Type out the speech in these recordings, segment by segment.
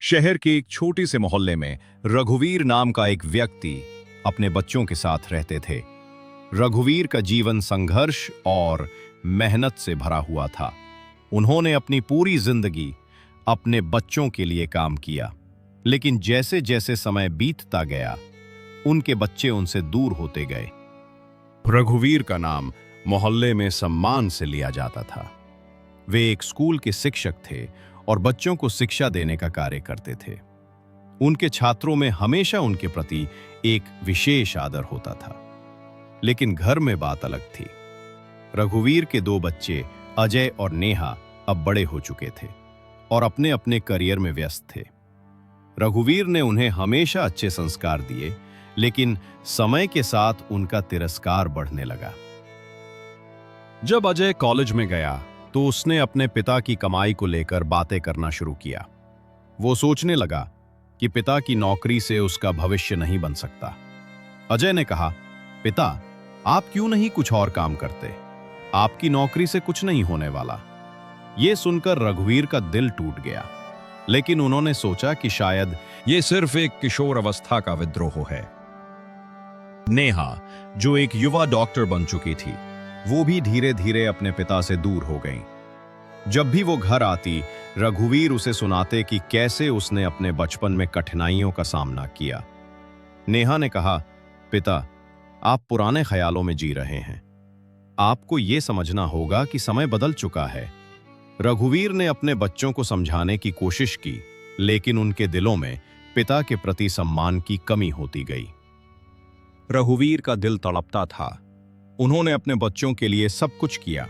शहर के एक छोटे से मोहल्ले में रघुवीर नाम का एक व्यक्ति अपने बच्चों के साथ रहते थे। रघुवीर का जीवन संघर्ष और मेहनत से भरा हुआ था। उन्होंने अपनी पूरी जिंदगी अपने बच्चों के लिए काम किया, लेकिन जैसे जैसे समय बीतता गया, उनके बच्चे उनसे दूर होते गए। रघुवीर का नाम मोहल्ले में सम्मान से लिया जाता था। वे एक स्कूल के शिक्षक थे और बच्चों को शिक्षा देने का कार्य करते थे। उनके छात्रों में हमेशा उनके प्रति एक विशेष आदर होता था। लेकिन घर में बात अलग थी। रघुवीर के दो बच्चे अजय और नेहा अब बड़े हो चुके थे और अपने अपने करियर में व्यस्त थे। रघुवीर ने उन्हें हमेशा अच्छे संस्कार दिए, लेकिन समय के साथ उनका तिरस्कार बढ़ने लगा। जब अजय कॉलेज में गया तो उसने अपने पिता की कमाई को लेकर बातें करना शुरू किया। वो सोचने लगा कि पिता की नौकरी से उसका भविष्य नहीं बन सकता। अजय ने कहा, पिता, आप क्यों नहीं कुछ और काम करते? आपकी नौकरी से कुछ नहीं होने वाला। ये सुनकर रघुवीर का दिल टूट गया, लेकिन उन्होंने सोचा कि शायद ये सिर्फ एक किशोर अवस्था का विद्रोह है। नेहा, जो एक युवा डॉक्टर बन चुकी थी, वो भी धीरे धीरे अपने पिता से दूर हो गई। जब भी वो घर आती, रघुवीर उसे सुनाते कि कैसे उसने अपने बचपन में कठिनाइयों का सामना किया। नेहा ने कहा, पिता, आप पुराने ख्यालों में जी रहे हैं। आपको ये समझना होगा कि समय बदल चुका है। रघुवीर ने अपने बच्चों को समझाने की कोशिश की, लेकिन उनके दिलों में पिता के प्रति सम्मान की कमी होती गई। रघुवीर का दिल तड़पता था। उन्होंने अपने बच्चों के लिए सब कुछ किया,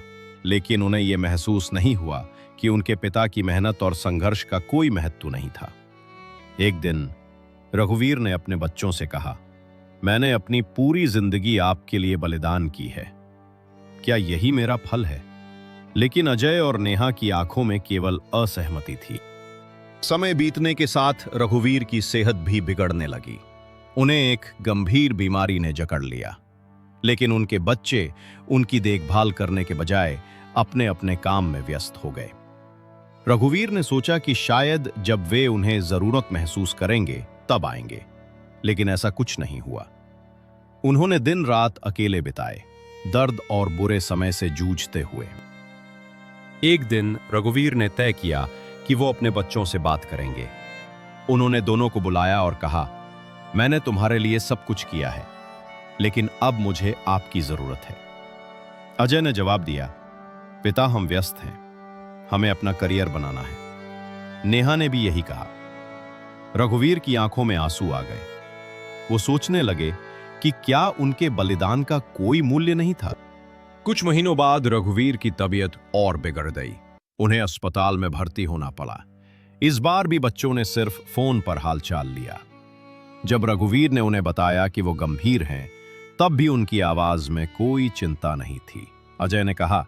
लेकिन उन्हें यह महसूस नहीं हुआ कि उनके पिता की मेहनत और संघर्ष का कोई महत्व नहीं था। एक दिन रघुवीर ने अपने बच्चों से कहा, मैंने अपनी पूरी जिंदगी आपके लिए बलिदान की है। क्या यही मेरा फल है? लेकिन अजय और नेहा की आंखों में केवल असहमति थी। समय बीतने के साथ रघुवीर की सेहत भी बिगड़ने लगी। उन्हें एक गंभीर बीमारी ने जकड़ लिया, लेकिन उनके बच्चे उनकी देखभाल करने के बजाय अपने अपने काम में व्यस्त हो गए। रघुवीर ने सोचा कि शायद जब वे उन्हें जरूरत महसूस करेंगे तब आएंगे, लेकिन ऐसा कुछ नहीं हुआ। उन्होंने दिन रात अकेले बिताए, दर्द और बुरे समय से जूझते हुए। एक दिन रघुवीर ने तय किया कि वो अपने बच्चों से बात करेंगे। उन्होंने दोनों को बुलाया और कहा, मैंने तुम्हारे लिए सब कुछ किया है, लेकिन अब मुझे आपकी जरूरत है। अजय ने जवाब दिया, पिता, हम व्यस्त हैं, हमें अपना करियर बनाना है। नेहा ने भी यही कहा। रघुवीर की आंखों में आंसू आ गए। वो सोचने लगे कि क्या उनके बलिदान का कोई मूल्य नहीं था। कुछ महीनों बाद रघुवीर की तबीयत और बिगड़ गई। उन्हें अस्पताल में भर्ती होना पड़ा। इस बार भी बच्चों ने सिर्फ फोन पर हालचाल लिया। जब रघुवीर ने उन्हें बताया कि वो गंभीर हैं, तब भी उनकी आवाज में कोई चिंता नहीं थी। अजय ने कहा,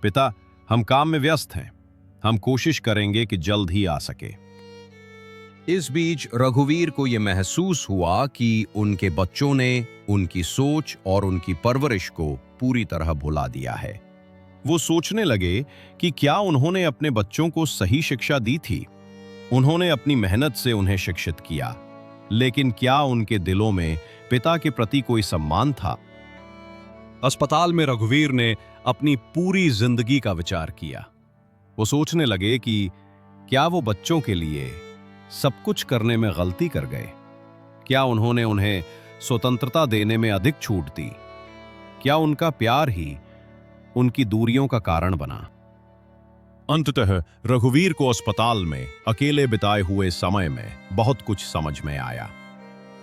पिता, हम काम में व्यस्त हैं, हम कोशिश करेंगे कि जल्द ही आ सके। इस बीच रघुवीर को यह महसूस हुआ कि उनके बच्चों ने उनकी सोच और उनकी परवरिश को पूरी तरह भुला दिया है। वो सोचने लगे कि क्या उन्होंने अपने बच्चों को सही शिक्षा दी थी। उन्होंने अपनी मेहनत से उन्हें शिक्षित किया, लेकिन क्या उनके दिलों में पिता के प्रति कोई सम्मान था? अस्पताल में रघुवीर ने अपनी पूरी जिंदगी का विचार किया। वो सोचने लगे कि क्या वो बच्चों के लिए सब कुछ करने में गलती कर गए? क्या उन्होंने उन्हें स्वतंत्रता देने में अधिक छूट दी? क्या उनका प्यार ही उनकी दूरियों का कारण बना? अंततः रघुवीर को अस्पताल में अकेले बिताए हुए समय में बहुत कुछ समझ में आया।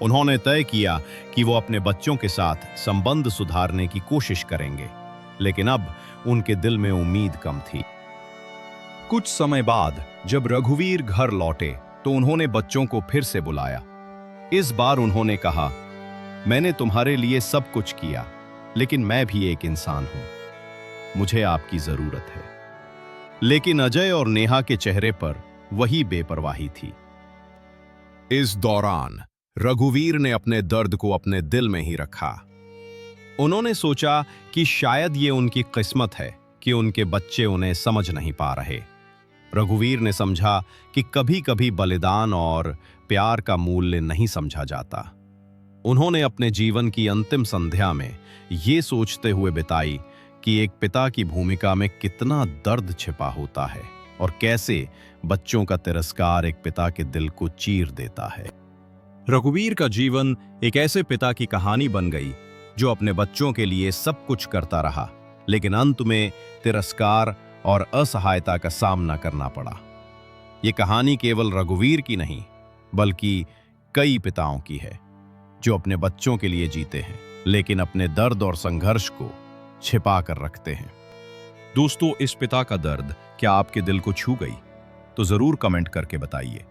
उन्होंने तय किया कि वो अपने बच्चों के साथ संबंध सुधारने की कोशिश करेंगे, लेकिन अब उनके दिल में उम्मीद कम थी। कुछ समय बाद जब रघुवीर घर लौटे तो उन्होंने बच्चों को फिर से बुलाया। इस बार उन्होंने कहा, मैंने तुम्हारे लिए सब कुछ किया, लेकिन मैं भी एक इंसान हूं, मुझे आपकी जरूरत है। लेकिन अजय और नेहा के चेहरे पर वही बेपरवाही थी। इस दौरान रघुवीर ने अपने दर्द को अपने दिल में ही रखा। उन्होंने सोचा कि शायद ये उनकी किस्मत है कि उनके बच्चे उन्हें समझ नहीं पा रहे। रघुवीर ने समझा कि कभी-कभी बलिदान और प्यार का मूल्य नहीं समझा जाता। उन्होंने अपने जीवन की अंतिम संध्या में ये सोचते हुए बिताई कि एक पिता की भूमिका में कितना दर्द छिपा होता है और कैसे बच्चों का तिरस्कार एक पिता के दिल को चीर देता है। रघुवीर का जीवन एक ऐसे पिता की कहानी बन गई जो अपने बच्चों के लिए सब कुछ करता रहा, लेकिन अंत में तिरस्कार और असहायता का सामना करना पड़ा। ये कहानी केवल रघुवीर की नहीं, बल्कि कई पिताओं की है जो अपने बच्चों के लिए जीते हैं, लेकिन अपने दर्द और संघर्ष को छिपा कर रखते हैं। दोस्तों, इस पिता का दर्द क्या आपके दिल को छू गई? तो जरूर कमेंट करके बताइए।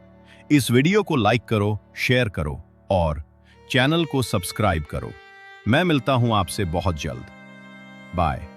इस वीडियो को लाइक करो, शेयर करो और चैनल को सब्सक्राइब करो। मैं मिलता हूं आपसे बहुत जल्द। बाय।